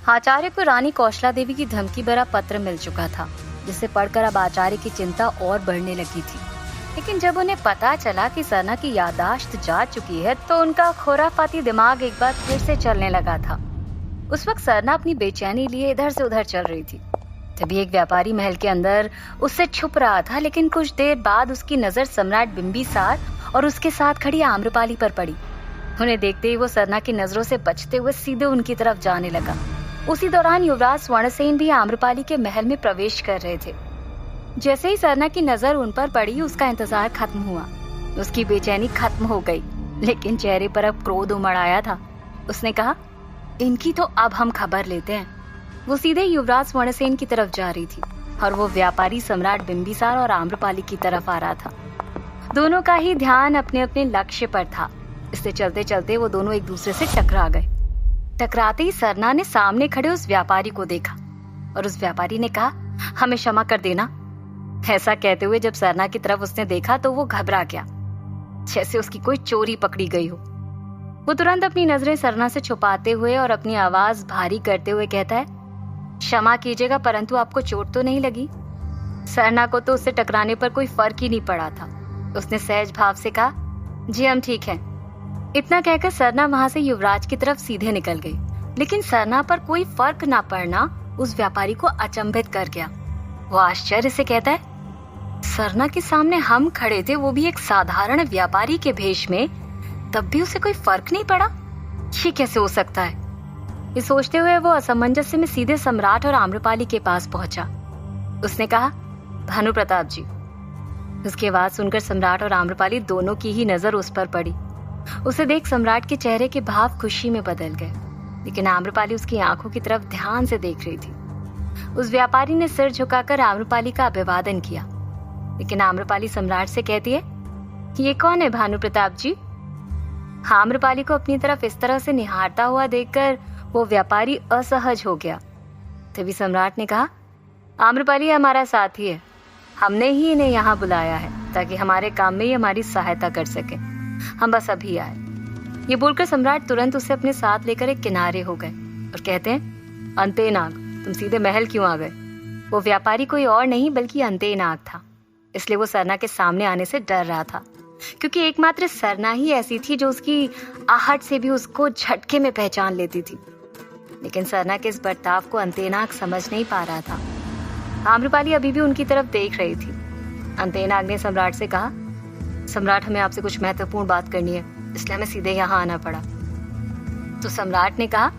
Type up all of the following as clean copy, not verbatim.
आचार्य को रानी कौशला देवी की धमकी भरा पत्र मिल चुका था, जिसे पढ़कर अब आचार्य की चिंता और बढ़ने लगी थी। लेकिन जब उन्हें पता चला कि सरना की याददाश्त जा चुकी है, तो उनका खुराफाती दिमाग एक बार फिर से चलने लगा था। उस वक्त सरना अपनी बेचैनी लिए इधर से उधर चल रही थी। तभी एक व्यापारी महल के अंदर उससे छुप रहा था, लेकिन कुछ देर बाद उसकी नजर सम्राट बिंबिसार और उसके साथ खड़ी आम्रपाली पर पड़ी। उन्हें देखते ही वो सरना की नजरों से बचते हुए सीधे उनकी तरफ जाने लगा। उसी दौरान युवराज स्वर्णसेन भी आम्रपाली के महल में प्रवेश कर रहे थे। जैसे ही सरना की नजर उन पर पड़ी, उसका इंतजार खत्म हुआ। उसकी बेचैनी खत्म हो गई, लेकिन चेहरे पर अब क्रोध उमड़ आया था। उसने कहा, इनकी तो अब हम खबर लेते हैं। वो सीधे युवराज स्वर्णसेन की तरफ जा रही थी और वो व्यापारी सम्राट बिंबिसार और आम्रपाली की तरफ आ रहा था। दोनों का ही ध्यान अपने अपने लक्ष्य पर था। इससे चलते चलते वो दोनों एक दूसरे से टकरा गए। टकराते ही सरना ने सामने खड़े उस व्यापारी को देखा और उस व्यापारी ने कहा, हमें क्षमा कर देना। ऐसा कहते हुए जब सरना की तरफ उसने देखा तो वो घबरा गया, जैसे उसकी कोई चोरी पकड़ी गई हो। वो तुरंत अपनी नजरें सरना से छुपाते हुए और अपनी आवाज भारी करते हुए कहता है, क्षमा कीजिएगा, परंतु आपको चोट तो नहीं लगी? सरना को तो उससे टकराने पर कोई फर्क ही नहीं पड़ा था। उसने सहज भाव से कहा, जी हम ठीक हैं। इतना कहकर सरना वहां से युवराज की तरफ सीधे निकल गई। लेकिन सरना पर कोई फर्क ना पड़ना उस व्यापारी को अचंभित कर गया। वो आश्चर्य से कहता है, सरना के सामने हम खड़े थे, वो भी एक साधारण व्यापारी के भेष में, तब भी उसे कोई फर्क नहीं पड़ा? ये कैसे हो सकता है? ये सोचते हुए वो असमंजस्य में सीधे सम्राट और आम्रपाली के पास पहुंचा। उसने कहा, भानु प्रताप जी। उसकी आवाज सुनकर सम्राट और आम्रपाली दोनों की ही नजर उस पर पड़ी। उसे देख सम्राट के चेहरे के भाव खुशी में बदल गए, लेकिन आम्रपाली उसकी आंखों की तरफ ध्यान से देख रही थी। उस व्यापारी ने सिर झुकाकर आम्रपाली का अभिवादन किया, लेकिन आम्रपाली सम्राट से कहती है, ये कौन है भानु प्रताप जी? आम्रपाली को अपनी तरफ इस तरह से निहारता हुआ देखकर वो व्यापारी असहज हो गया। तभी सम्राट ने कहा, आम्रपाली हमारा साथी है, हमने ही इन्हें यहाँ बुलाया है ताकि हमारे काम में ही हमारी सहायता कर सके। हम बस अभी आए। ये बोलकर सम्राट तुरंत उसे अपने साथ लेकर एक किनारे हो गए और कहते हैं, अंतेनाग, तुम सीधे महल क्यों आ गए? वो व्यापारी कोई और नहीं बल्कि अंतेनाग था। इसलिए वो सरना के सामने आने से डर रहा था, क्योंकि एकमात्र सरना ही ऐसी थी जो उसकी आहट से भी उसको झटके में पहचान लेती थी। लेकिन सरना के इस बर्ताव को अंतेनाग समझ नहीं पा रहा था। आम्रपाली अभी भी उनकी तरफ देख रही थी। अंतेनाग ने सम्राट से कहा, सम्राट, हमें आपसे कुछ महत्वपूर्ण बात करनी है, इसलिए हमें सीधे यहाँ आना पड़ा। तो सम्राट ने कहा,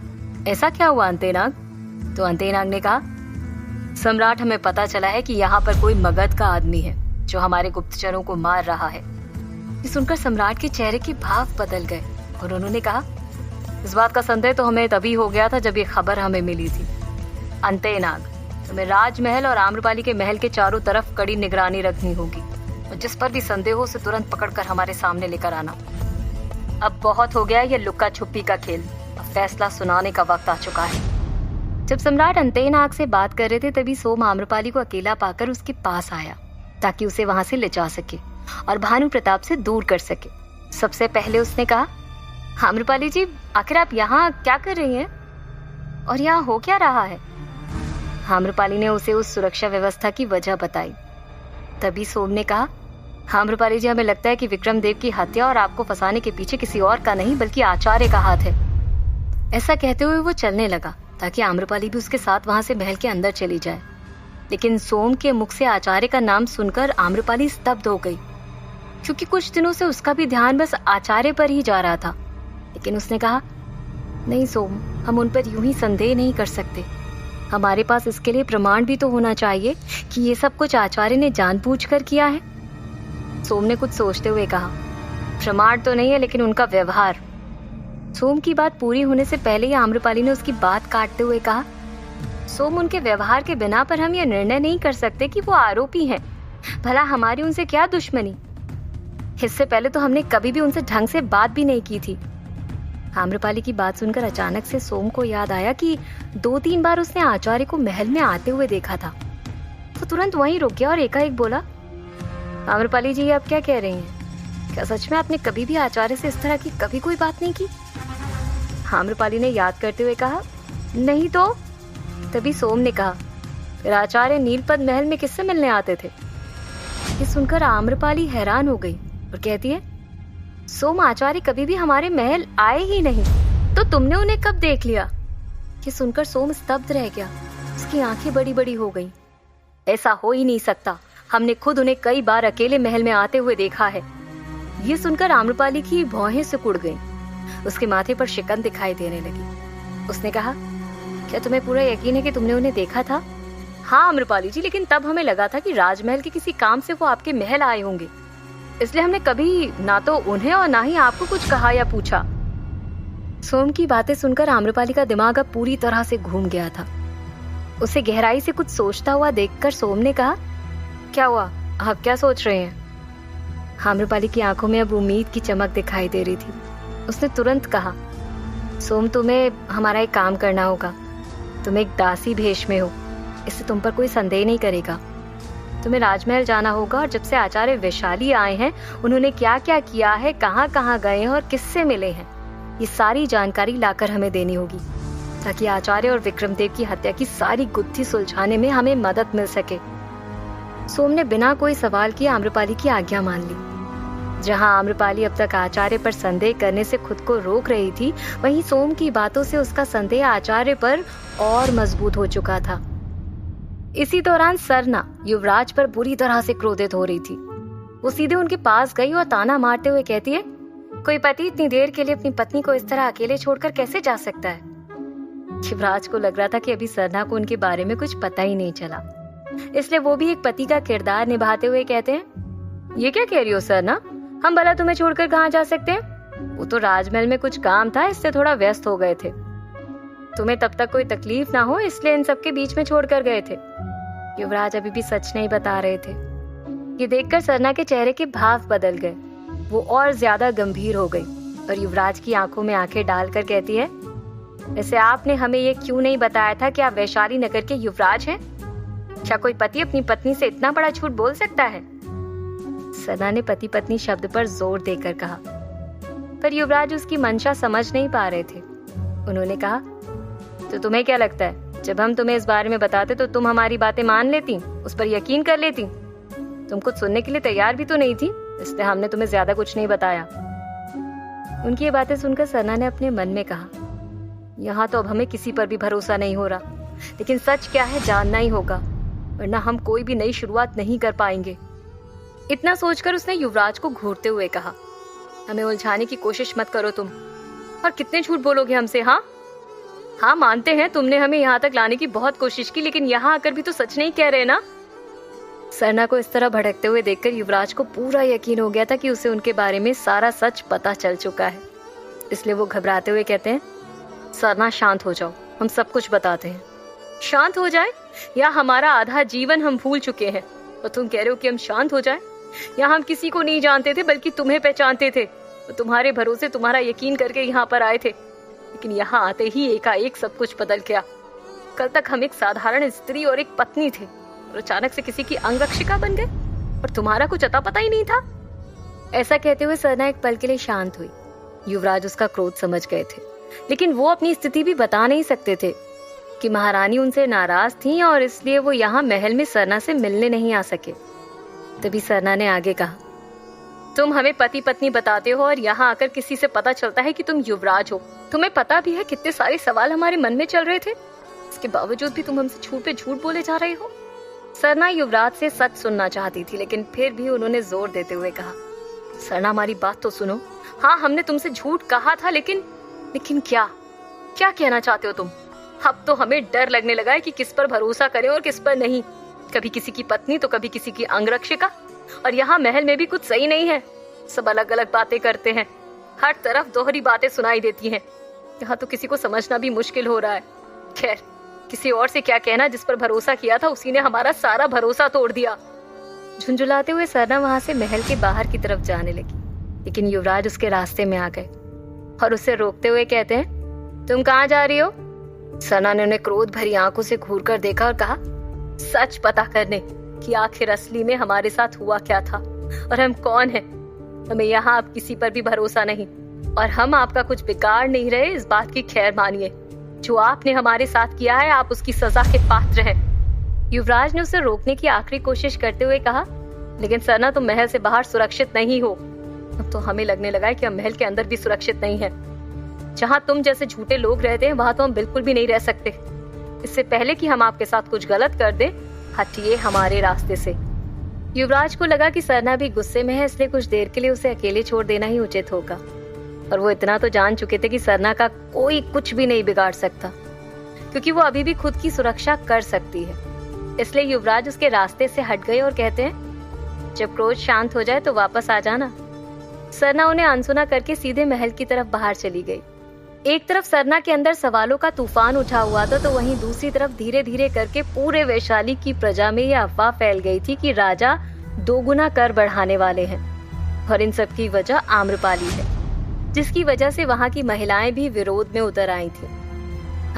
ऐसा क्या हुआ अंतेनाग? तो अंतेनाग ने कहा, सम्राट, हमें पता चला है कि यहाँ पर कोई मगध का आदमी है जो हमारे गुप्तचरों को मार रहा है। ये सुनकर सम्राट के चेहरे के भाव बदल गए और उन्होंने कहा, इस बात का संदेह तो हमें तभी हो गया था जब ये खबर हमें मिली थी। अंतेनाग, तुम्हें राजमहल और आम्रपाली के महल के चारों तरफ कड़ी निगरानी रखनी होगी और जिस पर भी संदेह हो उसे तुरंत पकड़कर हमारे सामने लेकर आना। अब बहुत हो गया ये लुक्का छुपी का खेल, अब फैसला सुनाने का वक्त आ चुका है। जब सम्राट अंतेनाग से बात कर रहे थे, तभी सोम आम्रपाली को अकेला पाकर उसके पास आया ताकि उसे वहां से ले जा सके और भानु प्रताप से दूर कर सके। सबसे पहले उसने कहा, आम्रपाली जी, आखिर आप यहाँ क्या कर रही हैं और यहाँ हो क्या रहा है? आम्रपाली ने उसे उस सुरक्षा व्यवस्था की वजह बताई। तभी सोम ने कहा, आम्रपाली जी, हमें लगता है कि विक्रमदेव की हत्या और आपको फंसाने के पीछे किसी और का नहीं बल्कि आचार्य का हाथ है। ऐसा कहते हुए वो चलने लगा ताकि आम्रपाली भी उसके साथ वहां से महल के अंदर चली जाए। लेकिन सोम के मुख से आचार्य का नाम सुनकर आम्रपाली स्तब्ध हो गई, क्योंकि कुछ दिनों से उसका भी ध्यान बस आचार्य पर ही जा रहा था। लेकिन उसने कहा, नहीं सोम, हम उन पर यूं ही संदेह नहीं कर सकते। हमारे पास इसके लिए प्रमाण भी तो होना चाहिए कि ये सब कुछ आचार्य ने जानबूझकर किया है। सोम ने कुछ सोचते हुए कहा, प्रमाण तो नहीं है, लेकिन उनका व्यवहार। सोम की बात पूरी होने से पहले ही आम्रपाली ने उसकी बात काटते हुए कहा, सोम, उनके व्यवहार के बिना पर हम यह निर्णय नहीं कर सकते कि वो आरोपी हैं। भला हमारी उनसे क्या दुश्मनी? इससे पहले तो हमने कभी भी उनसे ढंग से बात भी नहीं की थी। आम्रपाली की बात सुनकर अचानक से सोम को याद आया कि 2-3 बार उसने आचार्य को महल में आते हुए देखा था। वो तुरंत वहीं रुक गया और एकाएक बोला, आम्रपाली जी, आप क्या कह रही हैं? क्या सच में आपने कभी भी आचार्य से इस तरह की कभी कोई बात नहीं की? आम्रपाली ने याद करते हुए कहा, नहीं तो? तभी सोम ने कहा, फिर आचार्य नीलपत महल में किससे मिलने आते थे? ये सुनकर आम्रपाली हैरान हो गई और कहती है, सोम, आचार्य कभी भी हमारे महल आए ही नहीं, तो तुमने उन्हें कब देख लिया? ये सुनकर सोम स्तब्ध रह गया, उसकी आंखें बड़ी बड़ी हो गईं। ऐसा हो ही नहीं सकता, हमने खुद उन्हें कई बार अकेले महल में आते हुए देखा है। ये सुनकर आम्रपाली की भौहें सिकुड़ गईं, उसके माथे पर शिकन दिखाई देने लगी। उसने कहा, क्या तुम्हें पूरा यकीन है कि तुमने उन्हें देखा था? हाँ आम्रपाली जी, लेकिन तब हमें लगा था कि राजमहल के किसी काम से वो आपके महल आए होंगे, इसलिए हमने कभी ना तो उन्हें और ना ही आपको कुछ कहा या पूछा। सोम की बातें सुनकर आम्रपाली का दिमाग अब पूरी तरह से घूम गया था। उसे गहराई से कुछ सोचता हुआ देखकर सोम ने कहा, क्या हुआ, आप क्या सोच रहे हैं? आम्रपाली की आंखों में अब उम्मीद की चमक दिखाई दे रही थी। उसने तुरंत कहा, सोम, तुम्हें हमारा एक काम करना होगा। तुम एक दासी भेष में हो, इससे तुम पर कोई संदेह नहीं करेगा। तुम्हें राजमहल जाना होगा और जब से आचार्य वैशाली आए हैं, उन्होंने क्या क्या किया है, कहाँ कहाँ गए हैं और किससे मिले हैं, ये सारी जानकारी लाकर हमें देनी होगी, ताकि आचार्य और विक्रमदेव की हत्या की सारी गुत्थी सुलझाने में हमें मदद मिल सके। सोम ने बिना कोई सवाल किए आम्रपाली की आज्ञा मान ली। जहां आम्रपाली अब तक आचार्य पर संदेह करने से खुद को रोक रही थी, वहीं सोम की बातों से उसका संदेह आचार्य पर और मजबूत हो चुका था। इसी दौरान सरना युवराज पर बुरी तरह से क्रोधित हो रही थी। वो सीधे उनके पास गई और ताना मारते हुए कहती है, कोई पति इतनी देर के लिए अपनी पत्नी को इस तरह अकेले छोड़कर कैसे जा सकता है? युवराज को लग रहा था कि अभी सरना को उनके बारे में कुछ पता ही नहीं चला, इसलिए वो भी एक पति का किरदार निभाते हुए कहते हैं, ये क्या कह रही हो सरना, हम भला तुम्हें छोड़कर कहाँ जा सकते हैं? वो तो राजमहल में कुछ काम था, इससे थोड़ा व्यस्त हो गए थे। तुम्हें तब तक कोई तकलीफ ना हो इसलिए इन सबके बीच में छोड़कर गए थे। युवराज अभी भी सच नहीं बता रहे थे। ये देखकर सरना के चेहरे के भाव बदल गए, वो और ज्यादा गंभीर हो गई और युवराज की आंखों में आंखें डालकर कहती है, वैसे आपने हमें ये क्यों नहीं बताया था कि आप वैशाली नगर के युवराज हैं? क्या कोई पति अपनी पत्नी से इतना बड़ा झूठ बोल सकता है? सरना ने पति पत्नी शब्द पर जोर देकर कहा, पर युवराज उसकी मंशा समझ नहीं पा रहे थे। उन्होंने कहा, तो तुम्हें क्या लगता है, जब हम तुम्हें इस बारे में बताते तो तुम हमारी बातें मान लेती, उस पर यकीन कर लेती? तुम कुछ सुनने के लिए तैयार भी तो नहीं थी, इसलिए हमने तुम्हें ज्यादा कुछ नहीं बताया। उनकी ये बातें सुनकर सरना ने अपने मन में कहा, यहाँ तो अब हमें किसी पर भी भरोसा नहीं हो रहा, लेकिन सच क्या है जानना ही होगा, वरना हम कोई भी नई शुरुआत नहीं कर पाएंगे। इतना सोचकर उसने युवराज को घूरते हुए कहा, हमें उलझाने की कोशिश मत करो तुम, और कितने झूठ बोलोगे हमसे? हाँ मानते हैं तुमने हमें यहाँ तक लाने की बहुत कोशिश की, लेकिन यहाँ आकर भी तो सच नहीं कह रहे ना? सरना को इस तरह भड़कते हुए देखकर युवराज को पूरा यकीन हो गया था कि उसे उनके बारे में सारा सच पता चल चुका है, इसलिए वो घबराते हुए कहते हैं, सरना शांत हो जाओ, हम सब कुछ बताते हैं। शांत हो जाए? या हमारा आधा जीवन हम भूल चुके हैं और तुम कह रहे हो कि हम शांत हो जाए? यहाँ हम किसी को नहीं जानते थे बल्कि तुम्हें पहचानते थे, और तुम्हारे भरोसे तुम्हारा यकीन करके यहाँ पर आए थे, लेकिन यहाँ आते ही एकाएक सब कुछ बदल गया। कल तक हम एक साधारण स्त्री और एक पत्नी थे, और अचानक से किसी की अंगरक्षिका बन गए, और तुम्हारा कुछ अता पता ही नहीं था। ऐसा कहते हुए सरना एक पल के लिए शांत हुई। युवराज उसका क्रोध समझ गए थे, लेकिन वो अपनी स्थिति भी बता नहीं सकते थे कि महारानी उनसे नाराज थी और इसलिए वो यहाँ महल में सरना से मिलने नहीं आ सके। तभी सरना ने आगे कहा, तुम हमें पति पत्नी बताते हो और यहाँ आकर किसी से पता चलता है कि तुम युवराज हो। तुम्हें पता भी है कितने सारे सवाल हमारे मन में चल रहे थे, इसके बावजूद भी तुम हमसे झूठ पे झूठ बोले जा रहे हो। सरना युवराज से सच सुनना चाहती थी, लेकिन फिर भी उन्होंने जोर देते हुए कहा, सरना हमारी बात तो सुनो। हाँ हमने तुमसे झूठ कहा था, लेकिन क्या क्या कहना चाहते हो तुम? अब तो हमें डर लगने लगा है कि किस पर भरोसा करें और किस पर नहीं। कभी किसी की पत्नी तो कभी किसी की अंगरक्षिका, और यहाँ महल में भी कुछ सही नहीं है, सब अलग अलग बातें करते हैं, हर तरफ दोहरी बातें सुनाई देती हैं। यहाँ तो किसी को समझना भी मुश्किल हो रहा है। खैर किसी और से क्या कहना, जिस पर भरोसा किया था उसी ने हमारा सारा भरोसा तोड़ दिया। झुंझुलाते हुए सरना वहां से महल के बाहर की तरफ जाने लगी, लेकिन युवराज उसके रास्ते में आ गए और उसे रोकते हुए कहते हैं, तुम कहाँ जा रही हो? सरना ने उन्हें क्रोध भरी आंखों से घूरकर देखा और कहा, सच पता करने कि आखिर असली में हमारे साथ हुआ क्या था और हम कौन हैं। हमें यहाँ अब किसी पर भी भरोसा नहीं, और हम आपका कुछ बिगाड़ नहीं रहे, इस बात की खैर मानिए। जो आपने हमारे साथ किया है, आप उसकी सजा के पात्र हैं। युवराज ने उसे रोकने की आखिरी कोशिश करते हुए कहा, लेकिन सरना, तुम महल से बाहर सुरक्षित नहीं हो। अब तो हमें लगने लगा है कि हम महल के अंदर भी सुरक्षित नहीं है। जहाँ तुम जैसे झूठे लोग रहते हैं, वहां तो हम बिल्कुल भी नहीं रह सकते। इससे पहले कि हम आपके साथ कुछ गलत कर दें, हटिए हमारे रास्ते से। युवराज को लगा कि सरना भी गुस्से में है, इसलिए कुछ देर के लिए उसे अकेले छोड़ देना ही उचित होगा। और वो इतना तो जान चुके थे कि सरना का कोई कुछ भी नहीं बिगाड़ सकता, क्योंकि वो अभी भी खुद की सुरक्षा कर सकती है। इसलिए युवराज उसके रास्ते से हट गए और कहते हैं, जब क्रोध शांत हो जाए तो वापस आ जाना। सरना उन्हें अनसुना करके सीधे महल की तरफ बाहर चली गई। एक तरफ सरना के अंदर सवालों का तूफान उठा हुआ था, तो वहीं दूसरी तरफ धीरे धीरे करके पूरे वैशाली की प्रजा में यह अफवाह फैल गई थी कि राजा दोगुना कर बढ़ाने वाले हैं। और इन सब की वजह आम्रपाली है, जिसकी वजह से वहां की महिलाएं भी विरोध में उतर आई थी।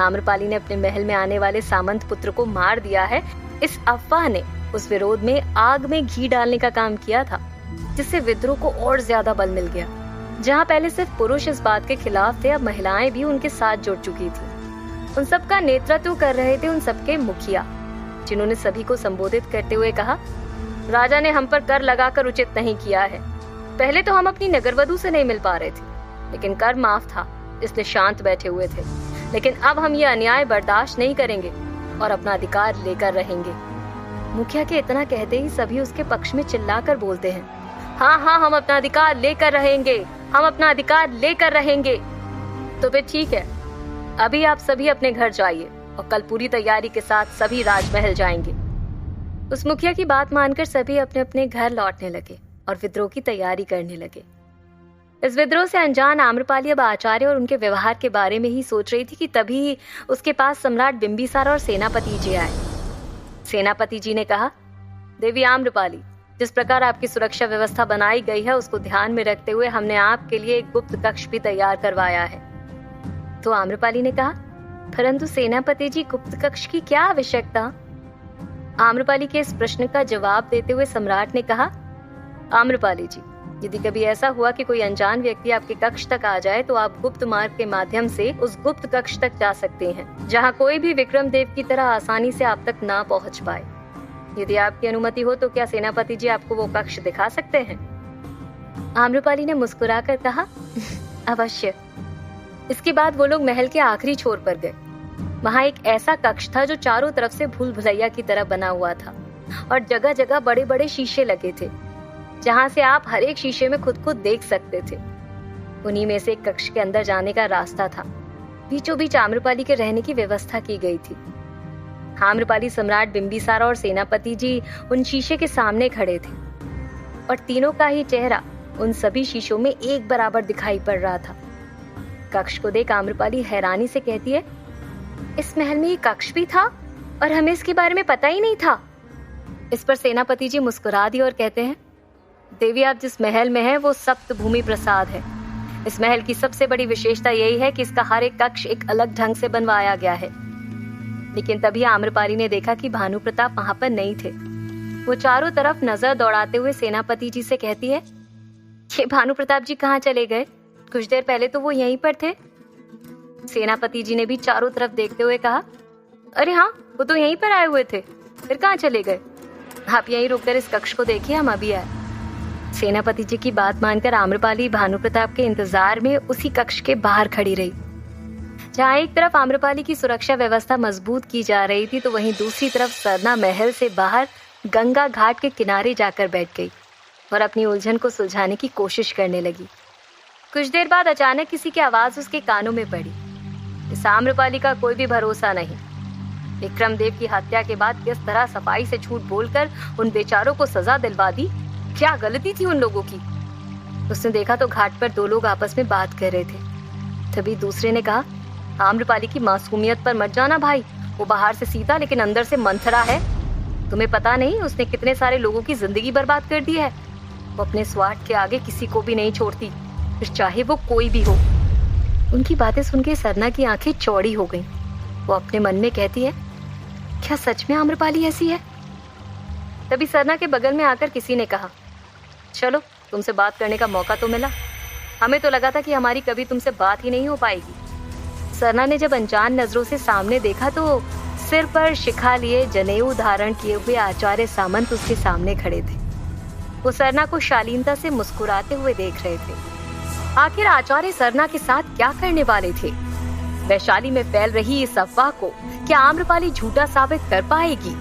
आम्रपाली ने अपने महल में आने वाले सामंत पुत्र को मार दिया है। इस अफवाह ने उस विरोध में आग में घी डालने का काम किया था, जिससे विद्रोह को और ज्यादा बल मिल गया। जहां पहले सिर्फ पुरुष इस बात के खिलाफ थे, अब महिलाएं भी उनके साथ जुड़ चुकी थी। उन सब का नेतृत्व कर रहे थे उन सबके मुखिया, जिन्होंने सभी को संबोधित करते हुए कहा, राजा ने हम पर कर लगाकर उचित नहीं किया है। पहले तो हम अपनी नगरवधु से नहीं मिल पा रहे थे, लेकिन कर माफ था, इसलिए शांत बैठे हुए थे। लेकिन अब हम ये अन्याय बर्दाश्त नहीं करेंगे और अपना अधिकार लेकर रहेंगे। मुखिया के इतना कहते ही सभी उसके पक्ष में चिल्लाकर बोलते हैं, हाँ हाँ, हम अपना अधिकार लेकर रहेंगे, हम अपना अधिकार लेकर रहेंगे। तो फिर ठीक है, अभी आप सभी अपने घर जाइए और कल पूरी तैयारी के साथ सभी राजमहल जाएंगे। उस मुखिया की बात मानकर सभी अपने अपने घर लौटने लगे और विद्रोह की तैयारी करने लगे। इस विद्रोह से अनजान आम्रपाली अब आचार्य और उनके व्यवहार के बारे में ही सोच रही थी कि तभी उसके पास सम्राट बिंबिसार और सेनापति जी आए। सेनापति जी ने कहा, देवी आम्रपाली, जिस प्रकार आपकी सुरक्षा व्यवस्था बनाई गई है, उसको ध्यान में रखते हुए हमने आपके लिए एक गुप्त कक्ष भी तैयार करवाया है। तो आम्रपाली ने कहा, परंतु सेनापति जी, गुप्त कक्ष की क्या आवश्यकता? आम्रपाली के इस प्रश्न का जवाब देते हुए सम्राट ने कहा, आम्रपाली जी, यदि कभी ऐसा हुआ कि कोई अनजान व्यक्ति आपके कक्ष तक आ जाए, तो आप गुप्त मार्ग के माध्यम से उस गुप्त कक्ष तक जा सकते हैं, जहाँ कोई भी विक्रम देव की तरह आसानी से आप तक ना पहुँच पाए। यदि आपकी अनुमति हो तो क्या सेनापति जी आपको वो कक्ष दिखा सकते हैं? आम्रपाली ने मुस्कुराकर कहा, अवश्य। इसके बाद वो लोग महल के आखिरी छोर पर गए। वहां एक ऐसा कक्ष था जो चारों तरफ से भूल भुलैया की तरह बना हुआ था और जगह जगह बड़े बड़े शीशे लगे थे, जहां से आप हर एक शीशे में खुद को देख सकते थे। उन्हीं में से एक कक्ष के अंदर जाने का रास्ता था। बीचों बीच आम्रपाली के रहने की व्यवस्था की गई थी। आम्रपाली, सम्राट बिंबिसार और सेनापति जी उन शीशे के सामने खड़े थे और तीनों का ही चेहरा उन सभी शीशों में एक बराबर दिखाई पड़ रहा था। कक्ष को देख आम्रपाली हैरानी से कहती है, इस महल में ये कक्ष भी था और हमें इसके बारे में पता ही नहीं था। इस पर सेनापति जी मुस्कुरा दिए और कहते हैं, देवी, आप जिस महल में हैं वो सप्त भूमि प्रसाद है। इस महल की सबसे बड़ी विशेषता यही है कि इसका हर एक कक्ष एक अलग ढंग से बनवाया गया है। लेकिन तभी आम्रपाली ने देखा कि भानु प्रताप वहां पर नहीं थे। वो चारों तरफ नजर दौड़ाते हुए सेनापति जी से कहती है, ये भानु प्रताप जी कहाँ चले गए? कुछ देर पहले तो वो यहीं पर थे। सेनापति जी ने भी चारों तरफ देखते हुए कहा, अरे हाँ, वो तो यहीं पर आए हुए थे, फिर कहाँ चले गए? आप यहीं रुककर इस कक्ष को देखिए, हम अभी आए। सेनापति जी की बात मानकर आम्रपाली भानु प्रताप के इंतजार में उसी कक्ष के बाहर खड़ी रही। जहाँ एक तरफ आम्रपाली की सुरक्षा व्यवस्था मजबूत की जा रही थी, तो वहीं दूसरी तरफ सरना महल से बाहर गंगा घाट के किनारे जाकर बैठ गई और अपनी उलझन को सुलझाने की कोशिश करने लगी। कुछ देर बाद अचानक किसी की आवाज उसके कानों में पड़ी, इस आम्रपाली का कोई भी भरोसा नहीं। विक्रमदेव की हत्या के बाद किस तरह सफाई से झूठ बोलकर उन बेचारों को सजा दिलवा दी, क्या गलती थी उन लोगों की। उसने देखा तो घाट पर दो लोग आपस में बात कर रहे थे। तभी दूसरे ने कहा, आम्रपाली की मासूमियत पर मत जाना भाई, वो बाहर से सीता लेकिन अंदर से मंथरा है। तुम्हें पता नहीं उसने कितने सारे लोगों की जिंदगी बर्बाद कर दी है। वो अपने स्वार्थ के आगे किसी को भी नहीं छोड़ती, फिर चाहे वो कोई भी हो। उनकी बातें सुनकर सरना की आंखें चौड़ी हो गईं। वो अपने मन में कहती है, क्या सच में आम्रपाली ऐसी है? तभी सरना के बगल में आकर किसी ने कहा, चलो, तुमसे बात करने का मौका तो मिला। हमें तो लगा था कि हमारी कभी तुमसे बात ही नहीं हो पाएगी। सरना ने जब अनजान नजरों से सामने देखा तो सिर पर शिखा लिए जनेऊ धारण किए हुए आचार्य सामंत उसके सामने खड़े थे। वो सरना को शालीनता से मुस्कुराते हुए देख रहे थे। आखिर आचार्य सरना के साथ क्या करने वाले थे? वैशाली में फैल रही इस अफवाह को क्या आम्रपाली झूठा साबित कर पाएगी?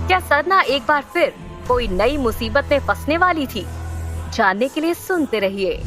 क्या सरना एक बार फिर कोई नई मुसीबत में फंसने वाली थी? जानने के लिए सुनते रहिए।